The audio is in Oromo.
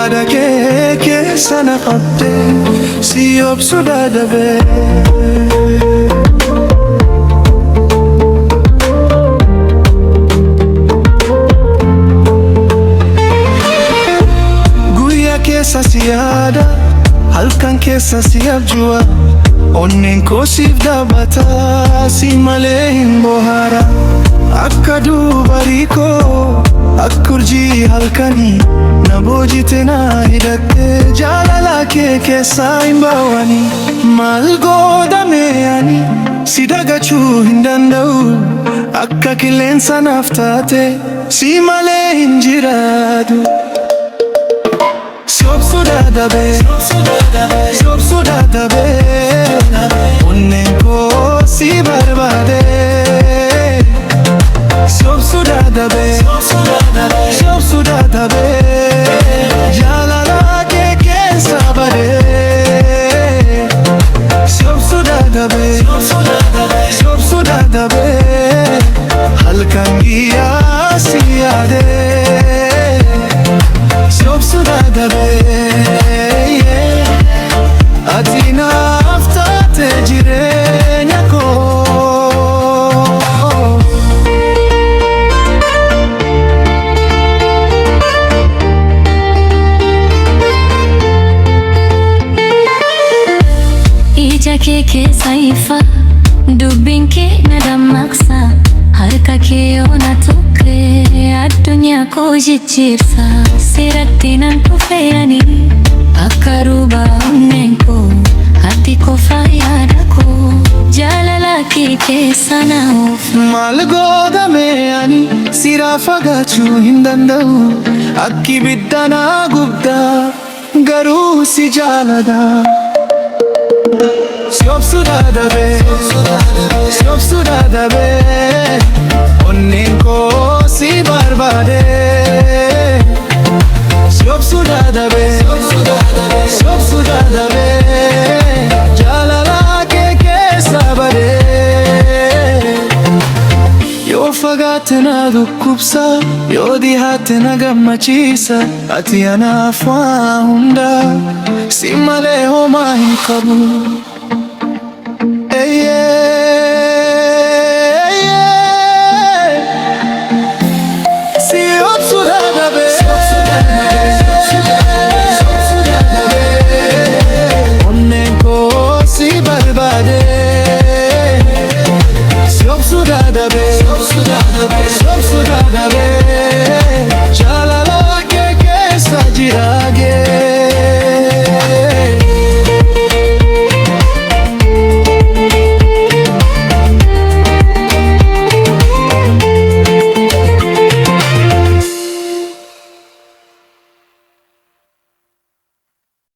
yaada keessaa na qabde si obsuu dadhabee. Keessa si yaada, halkan keessa si abjua, onneen koo siif dhaabata, si malee hin bohaara. Akka dubarii koo, akka urjii halkanii, na boojite na hidhatte, jaalala kee keessaa hin baawani. Maal godhame ani, si dagachuu hin danda'u, akka qilleensa naaf taate, si malee hin jiraatu. Si obsuu dadhabee, si obsuu dadhabee, onneen koo si barbaade. Si obsuu dadhabee, si obsuu dadhabee, jaalala kee keessaa badee. Si obsuu dadhabee, si obsuu dadhabee, halkan guyyaa si yaadee. Si obsuu dadhabee, ati naaf taate jireenya koo. Ija kee keessa ifa, dubbiin kee na dammaqsa, harka kee yoo na tuqe addunyaa koo jijjiirsa. Siratti nan dhufe ani akka rubaa onneen koo, ati qofa yaada koo, jaalala kee keessa na oofu. Maal godhame ani sirraa fagaachuu hin danda'u, akki ibidda na gubda garuu si jaalladha. Si obsuu dadhabee, si obsuu dadhabee, onneen koo si barbaade. Si obsuu dadhabee, si obsuu dadhabee, jaalala kee keessaa badee. Yoo fagaatte na dhukkubsa, yoo dhiyaatte na gammachiisa, ati anaaf waa hunda, si malee homaa hin qabu. Si obsuu dadhabee, onneen koo si barbaade. Si obsuu dadhabee, si obsuu dadhabee, jaalala kee keessa jiraagee.